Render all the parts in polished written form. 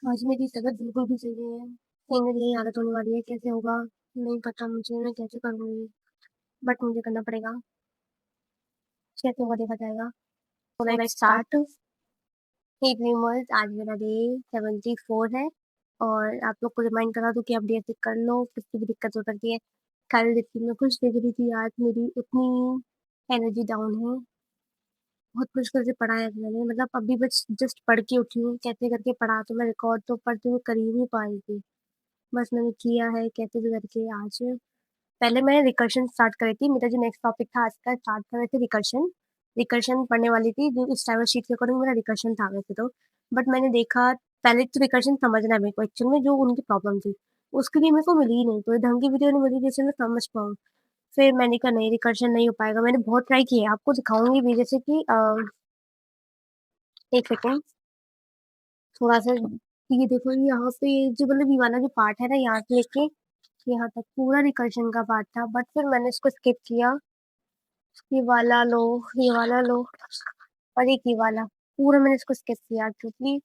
आज मेरी तबीयत बिल्कुल भी सही नहीं है। कहीं न कहीं आदत होने वाली है, कैसे होगा नहीं पता मुझे, मैं कैसे करूँगी? बट मुझे करना पड़ेगा, कैसे होगा देखा जाएगा। So let's start. Hey dreamers, आज मेरा डे 74 है और आप लोग को रिमाइंड करा दूँ कि आप डे कर लो, किसी भी दिक्कत हो सकती है। कल जितनी मैं खुश दिख रही थी, आज मेरी उतनी एनर्जी डाउन है। बहुत मुश्किल से पढ़ा है मैंने, मतलब अभी बस जस्ट पढ़ के उठी हूँ, कैसे करके पढ़ा तो मैं रिकॉर्ड तो पढ़ते हुए कर ही नहीं पा रही थी। बस मैंने किया है कैसे भी करके आज। पहले मैं रिकर्शन स्टार्ट करी थी, मेरा जो नेक्स्ट टॉपिक था आज का स्टार्ट कर रहे थे रिकर्शन। रिकर्शन पढ़ने वाली थी, जो इस टाइमर शीट के अकॉर्डिंग मेरा रिकर्शन था वैसे तो। बट मैंने देखा पहले तो रिकर्शन समझना है मेरे को एक्चुअल में जो उनकी प्रॉब्लम थी। उसके लिए मेरे को मिली ही नहीं, कोई ढंग की वीडियो नहीं मिली जिससे मैं समझ पाऊँ। फिर मैंने कहा नहीं रिकर्शन नहीं हो पाएगा, मैंने बहुत ट्राई किया, आपको दिखाऊँगी भी जैसे कि 1 सेकंड थोड़ा-सा ये देखो यहाँ पे जो मतलब ये वाला जो पार्ट है ना यहाँ से लेके यहाँ तक पूरा रिकर्शन का पार्ट था, बट फिर मैंने इसको स्किप किया। ये वाला लो, ये वाला लो और एक ये वाला, पूरा मैंने इसको स्किप किया क्योंकि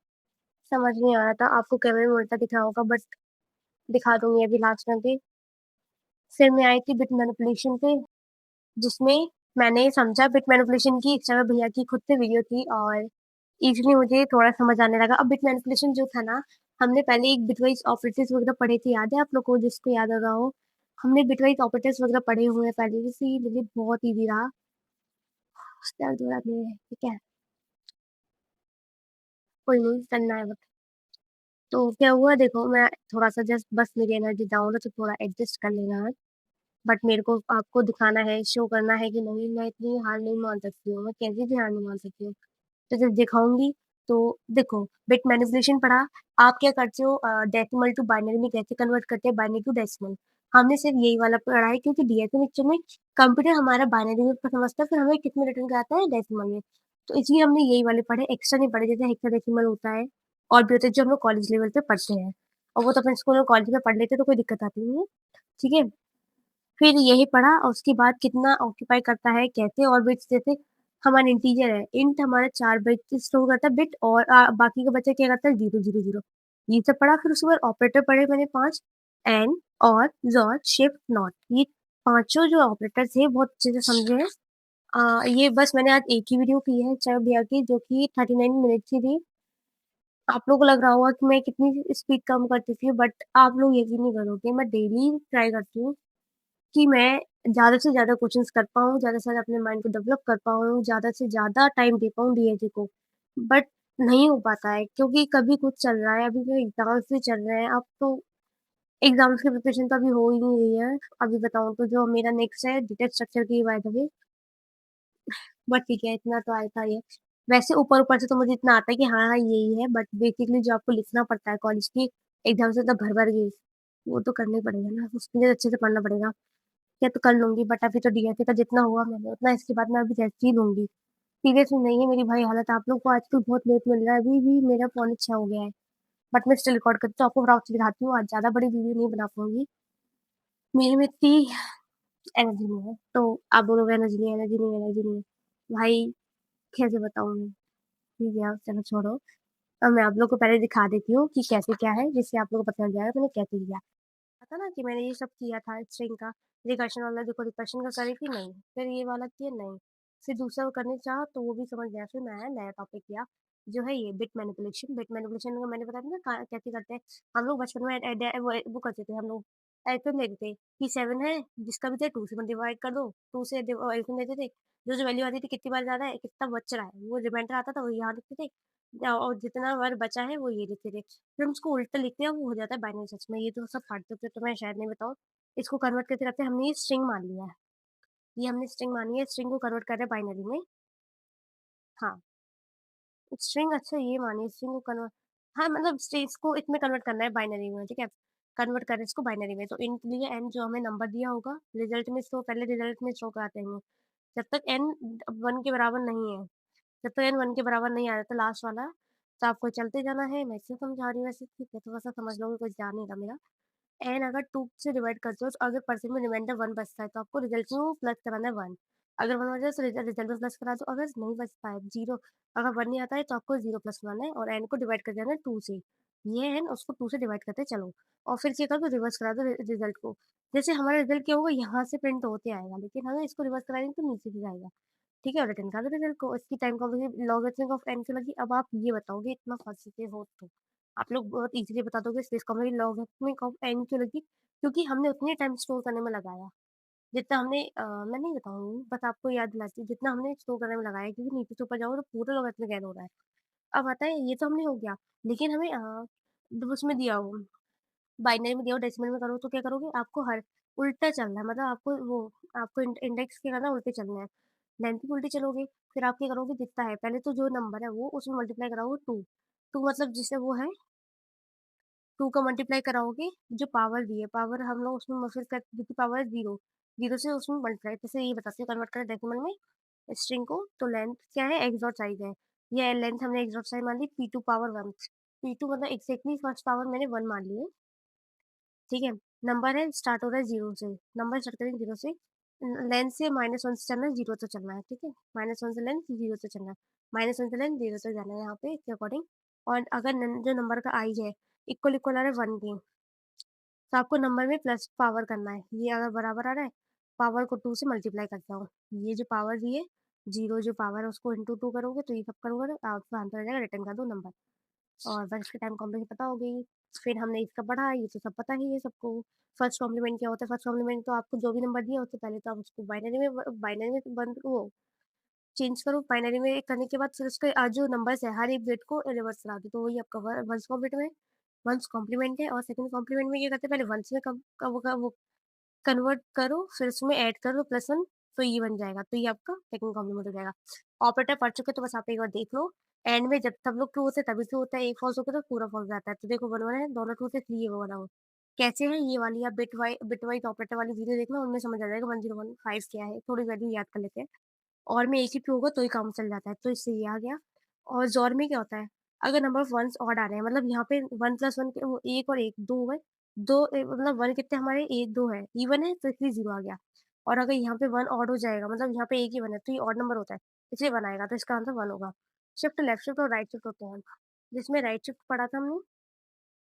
समझ नहीं आ रहा था। आपको कैमरे में उल्टा दिख रहा होगा बट दिखा दूँगी अभी लास्ट में भी। फिर मैं आई थी बिट मैनिपुलेशन पे, जिसमें मैंने समझा बिट मैनिपुलेशन की इस समय भैया की खुद से वीडियो थी और इज़िली मुझे थोड़ा समझ आने लगा। अब बिट मैनिपुलेशन जो था ना, हमने पहले एक बिटवाइज़ ऑपरेटर्स वगैरह पढ़े थे, याद है आप लोग को जिसको याद आ रहा हो? हमने बिटवाइज़ ऑपरेटर्स वगैरह पढ़े हुए हैं पहले से, इसीलिए मुझे बहुत ईज़ी रहा। दर्द हो रहा है मेरे, ठीक है, कोई नहीं करना है बट। तो क्या हुआ देखो मैं थोड़ा-सा जस्ट बस मेरी एनर्जी डाउन है तो थोड़ा एडजस्ट कर लेना है। बट मेरे को आपको दिखाना है, शो करना है कि नहीं मैं इतनी हार नहीं मान सकती हूँ, मैं कैसे भी हार नहीं मान सकती हूँ। तो जब दिखाऊँगी तो देखो बिट मैनिपुलेशन पढ़ा, आप क्या करते हो डेसिमल टू बाइनरी में कैसे कन्वर्ट करते हैं बाइनरी टू डेसिमल। हमने सिर्फ यही वाला पढ़ा है क्योंकि डीएसए लेक्चर में कंप्यूटर हमारा बाइनरी में समझता है, फिर हमें किस में रिटर्न कराता है डेसिमल में। तो इसलिए हमने यही वाले पढ़े, एक्स्ट्रा नहीं पढ़े जैसे हेक्साडेसिमल होता है और भी होते हैं जो हम लोग कॉलेज लेवल पे पढ़ते हैं। और वो तो अपन स्कूल और कॉलेज में पढ़ लेते हैं तो कोई दिक्कत आती नहीं है, ठीक है? फिर यही पढ़ा और उसके बाद कितना ऑक्यूपाई करता है, कैसे और बिट्स जैसे हमारा इंटीजर है, इंट हमारा 4 बाइट स्टोर करता है बिट और बाकी का बचा क्या करता है 0, 0, 0 ये सब पढ़ा फिर उसके बाद ऑपरेटर पढ़े मैंने 5 एंड, और, ज़ोर, शिफ्ट, नॉट ये पाँचों जो ऑपरेटर्स थे बहुत अच्छे से समझे हैं। ये बस मैंने आज एक ही वीडियो की है चाय भैया की जो कि 39 मिनट्स की थी। आप लोगों को लग रहा होगा कि मैं कितनी स्पीड कम कर चुकी हूँ बट आप लोग यकीन नहीं करोगे मैं डेली ट्राई करती हूँ कि मैं ज़्यादा से ज़्यादा क्वेश्चन्स कर पाऊँ, ज़्यादा से ज़्यादा अपने माइंड को डेवलप कर पाऊँ, ज़्यादा से ज़्यादा टाइम दे पाऊँ डीएसए को। बट नहीं हो पाता है क्योंकि कभी कुछ चल रहा है, अभी मेरे एग्ज़ाम्स भी चल रहे हैं, अब तो एग्ज़ाम्स की प्रिपरेशन तो अभी हो ही नहीं रही है। अभी बताऊँ तो जो मेरा नेक्स्ट है डेटा स्ट्रक्चर की बाय द वे, बट ठीक है इतना तो आता ही है। वैसे ऊपर-ऊपर से तो मुझे इतना आता है कि हाँ, हाँ, यही है बट बेसिकली जो आपको लिखना पड़ता है कॉलेज की एग्ज़ाम से तो भर-भर के, वो तो करना ही पड़ेगा ना, उसके लिए अच्छे से पढ़ना पड़ेगा। या तो कर लूँगी बट अभी तो डीएसए का जितना हुआ मैंने उतना इसके बाद मैं अभी टेस्ट ही लूँगी। सीरियसली नहीं है मेरी भाई हालत, आप लोग को आजकल बहुत लेट मिल रहा है, अभी भी मेरा पौने 6 हो गया है। बट मैं स्टिल रिकॉर्ड करती हूँ, आपको ब्लॉग से दिखाती हूँ, आज ज़्यादा बड़ी वीडियो नहीं बना पाऊँगी। मेरे में इतनी एनर्जी नहीं है, तो आप बोलोगे एनर्जी नहीं है, एनर्जी नहीं है, एनर्जी नहीं है। भाई कैसे बताऊँ मैं? ठीक है अब चलो छोड़ो। अब मैं आप लोग को पहले दिखा देती हूँ कि कैसे क्या है, जिससे आप लोगों को पता चल जाएगा मैंने कैसे किया। पता ना कि मैंने ये सब किया था स्ट्रिंग का, रिकर्शन वाला देखो रिकर्शन का करी थी नहीं, फिर ये वाला किया नहीं, फिर दूसरा करने चाहा तो वो भी समझ गया, फिर मैं नया टॉपिक किया, जो है ये बिट मैनिपुलेशन को मैंने बताया था ना कैसे करते हैं। हम लोग बचपन में वो करते थे हम लोग, एल्गोरिथम लेते थे कि 7 है जिसका भी थे 2 से डिवाइड कर दो, 2 से एल्गोरिथम लेते थे, जो वैल्यू आती थी कितनी बार ज़्यादा है, कितना बच रहा है, वो रिमाइंडर आता था वो यहाँ लिखते थे, और जितना बार बचा है वो ये लिखते थे। फिर हम उसको उल्टा लिखते हैं, वो हो जाता है बाइनरी सर्च में। ये तो सब पढ़ते थे, तो मैं शायद नहीं बताऊँ। इसको कन्वर्ट करते-करते हमने ये स्ट्रिंग मान लिया है। ये हमने स्ट्रिंग मानी है, स्ट्रिंग को कन्वर्ट कर रहे हैं बाइनरी में। हाँ, स्ट्रिंग अच्छा ये मानिए स्ट्रिंग को कन्वर्ट, हाँ, मतलब स्ट्रिंग्स को इसमें कन्वर्ट करना है बाइनरी में, ठीक है? कन्वर्ट करें इसको बाइनरी में, तो इंट लिए एन जो हमें नंबर दिया होगा, रिजल्ट में शो पहले रिजल्ट में शो कराते हैं। जब तक एन 1 के बराबर नहीं है, जब तक एन 1 के बराबर नहीं आ जाता लास्ट वाला, तो आपको चलते जाना है। मैं इसे समझा रही हूँ वैसे, ठीक है? थोड़ा-सा समझ लोगे, कुछ ध्यान नहीं था मेरा। एन अगर 2 से डिवाइड करते हो तो अगर परसेंट में रिमाइंडर 1 बचता है तो आपको रिजल्ट में प्लस कराना है 1। अगर 1 बच जाए तो रिजल्ट में प्लस करा दो, अगर नहीं बचता है 0, अगर 1 नहीं आता है तो आपको 0 प्लस कराना है और एन को डिवाइड कर देना है 2 से। ये है ना उसको 2 से डिवाइड करते चलो और फिर क्या कर दो रिवर्स करा दो रिजल्ट को। जैसे हमारा रिजल्ट क्या होगा यहाँ से प्रिंट होते आएगा, लेकिन हमें इसको रिवर्स कराएंगे तो नीचे से जाएगा। ठीक है? और रिटर्न कर दो रिजल्ट को। इसकी time complexity logarithmic of n क्यों लगी? अब आप ये बताओगे इतना फँसते हो तो। आप लोग बहुत ईज़िली बता दोगे space complexity logarithmic of n क्यों लगी? क्योंकि हमने उतने टाइम स्टोर करने में लगाया। जितना हमने मैं नहीं बताऊँगी बस आपको याद दिलाती हूँ, जितना हमने स्टोर करने में लगाया है, क्योंकि नीचे से ऊपर जाओगे तो पूरा लॉगरिथमिक ऐड हो रहा है। अब आता है ये तो हमने हो गया, लेकिन हमें उसमें दिया हो बाइनरी में दिया हो डेसिमल में करो तो क्या करोगे? आपको हर उल्टा चलना है, मतलब आपको वो आपको इंडेक्स क्या करना है उल्टे चलना है। लेंथ भी उल्टे चलोगे, फिर आप क्या करोगे जितना है पहले तो जो नंबर है वो उसमें मल्टीप्लाई कराओगे 2। 2 मतलब जिससे वो है 2 का मल्टीप्लाई कराओगे, जो पावर दी है, पावर हम लोग उसमें फिर कर जितनी पावर है 0, 0 से उसमें मल्टीप्लाई जैसे ये बताती हूँ कन्वर्ट करें डेसिमल में स्ट्रिंग को, तो लेंथ क्या है एक्स डॉट साइज़ है। ये लेंथ हमने एक्स डॉट साइज़ मान ली p2 पावर 1, p2 मतलब एक्ज़ैक्टली फर्स्ट पावर मैंने 1 मान ली है, ठीक है? नंबर है स्टार्ट हो रहा है 0 से, नंबर स्टार्ट करेंगे 0 से, लेंथ से -1 से चलना है, 0 तक चलना है, ठीक है? -1 से लेंथ 0 तक चलना है, -1 से लेंथ 0 तक जाना है यहाँ पे इसके अकॉर्डिंग। और अगर जो नंबर का आई है इक्वल इक्वल आ रहा है 1 के, तो आपको नंबर में प्लस पावर करना है। ये अगर बराबर आ रहा है, पावर को 2 से मल्टीप्लाई करता हूँ। ये जो पावर दी है, 0 जो पावर है उसको इंटू 2 करोगे तो ये सब करोगे तो आपका आंसर आ जाएगा, रिटर्न कर दो नंबर। और बस इसके टाइम कॉम्प्लेक्स पता हो गई। फिर हमने इसका पढ़ा, ये तो सब पता ही है सबको। फर्स्ट कॉम्प्लीमेंट क्या होता है? फर्स्ट कॉम्प्लीमेंट तो आपको जो भी नंबर दिया उससे पहले तो आप उसको बाइनरी में बंद वो चेंज करो। बाइनरी में करने के बाद फिर उसके जो नंबर्स है हर एक बिट को रिवर्स करा दो, तो वही आपका वंस कॉम्प्लीमेंट में वंस कॉम्प्लीमेंट है। और सेकंड कॉम्प्लीमेंट में क्या करते हैं, पहले वंस में वो कन्वर्ट करो, फिर उसमें ऐड कर दो +1, तो ये बन जाएगा। तो ये आपका सेकंड कॉम्प्लीमेंट हो जाएगा। ऑपरेटर पढ़ चुके हो तो बस आप एक बार देख लो। एंड में जब सब लोग ट्रू होते हैं तभी ट्रू होता है, एक फॉल्स होता है तो पूरा फॉल्स जाता है। तो देखो 1 1 है, दोनों ट्रू थे, 3 ये वाला हो। कैसे है ये वाली? आप बिट वाइज़ ऑपरेटर वाली वीडियो देखना, उनमें समझ आ जाएगा 1015 क्या है। थोड़ी वैल्यू याद कर लेते हैं। और में एक ही पे होगा तो ही काम चल जाता है, तो इससे ये आ गया। और ज़ोर में क्या होता है, अगर नंबर ऑफ वन्स ऑड आ रहे हैं, मतलब यहाँ पे 1 + 1 के वो 1 और 1 2 है, 2 मतलब 1 कितने हमारे 1 2 है, इवन है तो इसलिए 0 आ गया। और अगर यहाँ पे 1 ऑड हो जाएगा, मतलब यहाँ पे एक ही 1 है तो ये ऑड नंबर होता है, इसलिए 1 आएगा, तो इसका आंसर 1 होगा। शिफ्ट, लेफ्ट शिफ्ट और राइट शिफ्ट होते हैं। जिसमें राइट शिफ्ट पढ़ा था हमने,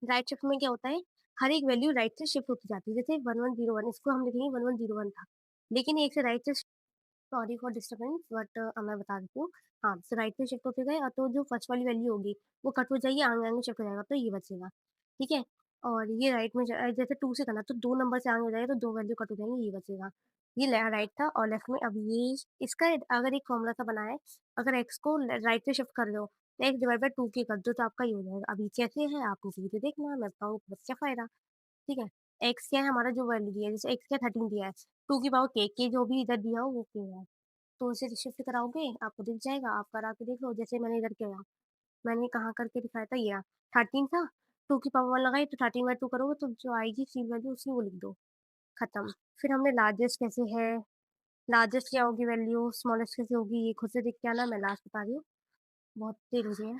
राइट शिफ्ट में क्या होता है, हर एक वैल्यू राइट से शिफ्ट होती जाती है। जैसे 1101 इसको हम लिखेंगे 1101 था, लेकिन एक से राइट से सॉरी फॉर डिस्टर्बेंस बट मैं बता देती हूँ। हाँ, तो राइट में शिफ्ट होते गए तो जो फर्स्ट वाली वैल्यू होगी वो कट हो जाएगी, आगे आगे शिफ्ट हो जाएगा तो ये बचेगा, ठीक है? और ये राइट में जैसे 2 से करना तो 2 नंबर से आगे हो जाएगा तो 2 वैल्यू कट हो जाएंगी, ये बचेगा। ये राइट था और लेफ्ट में अब ये इसका अगर एक फॉर्मूला सा बना है, अगर एक्स को राइट में शिफ्ट कर दो तो एक्स डिवाइड बाई 2 के कर दो तो आपका ये हो जाएगा। अभी कैसे है आप मुझे वीडियो देखना, मैं बताऊँ बस क्या फ़ायदा, ठीक है? एक्स क्या है हमारा जो वैल्यू दिया है, जैसे एक्स क्या 13 दिया है, 2 की पावर के जो भी इधर दिया हो वो के है। तो उसे शिफ्ट कराओगे आपको दिख जाएगा, आप करा के देख लो। जैसे मैंने इधर किया, मैंने कहाँ करके दिखाया था, ये 13 था, 2 की पावर 1 लगाई तो 13/2 करोगे तो जो आएगी सी वैल्यू उसी को लिख दो, खत्म। फिर हमने लार्जेस्ट कैसे है, लार्जेस्ट क्या होगी वैल्यू, स्मॉलेस्ट कैसे होगी, ये खुद से देख के आना, मैं लास्ट बता रही हूँ, बहुत तेज हो गई है।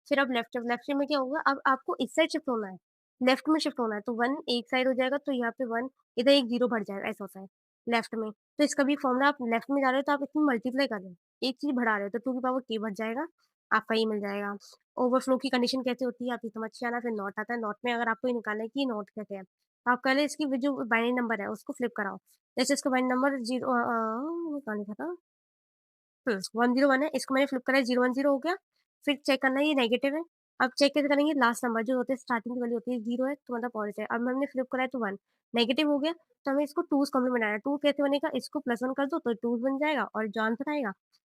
फिर अब लेफ्ट में क्या होगा, अब आपको इस साइड शिफ्ट होना है, लेफ्ट में शिफ्ट होना है तो 1 एक साइड हो जाएगा तो यहाँ पे 1 इधर एक 0 बढ़ जाएगा, ऐसा होता है लेफ्ट में। तो इसका भी फॉर्मूला, आप लेफ्ट में जा रहे हो तो आप इसमें मल्टीप्लाई कर रहे हो, एक चीज़ बढ़ा रहे हो तो 2 की पावर k बढ़ जाएगा, आपका ये मिल जाएगा। ओवरफ्लो की कंडीशन कैसे होती है आप ये समझ के आना, फिर नॉट आता है, नॉट में अगर आपको ये निकालना है कि नॉट कैसे है, तो आप पहले इसकी जो बाइनरी नंबर है उसको फ्लिप कराओ। जैसे इसका बाइनरी नंबर 0 कहाँ लिखा था? 101 है, इसको मैंने फ्लिप करा है 010 हो गया। फिर चेक करना है ये नेगेटिव है। अब चेक कैसे करेंगे, लास्ट नंबर जो होते हैं स्टार्टिंग की वैल्यू होती है 0 है तो मतलब पॉज़िटिव है। अब हमने फ्लिप करा है तो 1 नेगेटिव हो गया, तो हमें इसको 2's कॉम्प्लीमेंट बनाना है। 2 कैसे बनेगा, इसको +1 कर दो तो 2 बन जाएगा और जो आंसर आएगा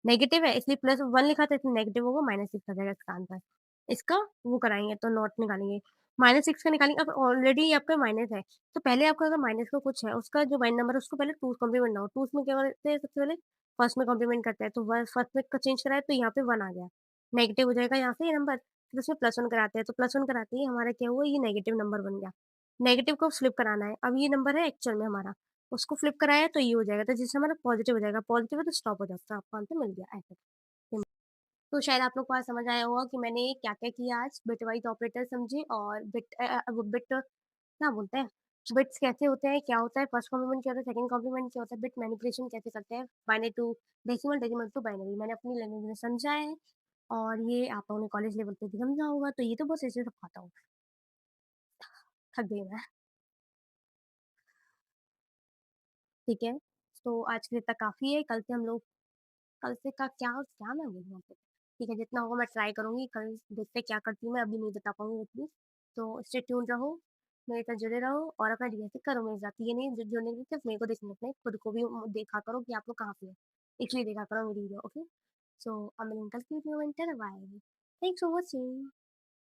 नेगेटिव है इसलिए +1 लिखा था इसलिए नेगेटिव होगा, -6 आ जाएगा इसका आंसर। इसका वो कराएँगे तो नॉट निकालेंगे। -6 का निकालेंगे, अब ऑलरेडी आपका माइनस है, तो पहले आपका अगर माइनस का कुछ है उसका जो बाइनरी नंबर है उसको पहले 2's कॉम्प्लीमेंट बनाओ। 2's में क्या करते हैं सबसे पहले, फर्स्ट में कॉम्प्लीमेंट करते हैं तो फर्स्ट में का चेंज कराया तो यहाँ पे 1 आ गया। नेगेटिव हो जाएगा यहाँ से ये नंबर, फिर उसमें +1 कराते हैं तो +1 कराते ही हमारा क्या हुआ, ये नेगेटिव नंबर बन गया। नेगेटिव को फ्लिप कराना है, अब ये नंबर है एक्चुअल में हमारा, उसको फ्लिप कराया तो ये हो जाएगा, तो जिससे हमारा पॉजिटिव हो जाएगा, पॉजिटिव है तो स्टॉप हो जाता है, आपको आंसर मिल गया ऐसे। तो शायद आप लोग को आज समझ आया होगा कि मैंने क्या-क्या किया आज, बिटवाइज़ ऑपरेटर समझे और वो बिट क्या बोलते हैं, बिट्स कैसे होते हैं, क्या होता है, फर्स्ट कॉम्प्लीमेंट क्या होता है, सेकंड कॉम्प्लीमेंट क्या होता है, बिट मैनिपुलेशन कैसे करते हैं, binary to decimal, decimal to binary, मैंने अपनी लैंग्वेज में समझा है। और ये आप लोगों ने कॉलेज लेवल पे भी समझा होगा, तो ये तो बस ऐसे सब खाता हूँ। थक गई मैं, ठीक है? तो आज के लिए इतना काफ़ी है, कल से का क्या क्या मैं बोलूँ आपको? ठीक है, जितना होगा मैं ट्राई करूँगी, कल देखते हैं क्या करती हूँ मैं, अभी नहीं बता पाऊँगी एटलीस्ट। तो स्टे ट्यून्ड रहो, मेरे साथ जुड़े रहो और अपना डीएसए करो मेरे साथ। ये नहीं ज जुड़ने के लिए सिर्फ मेरे को देखना अपने खुद को भी देखा करो कि आप लोग कहाँ पे हो। एक्चुअली देखा करो मेरी video, okay? So I will कल keep you in bye. Thanks for watching.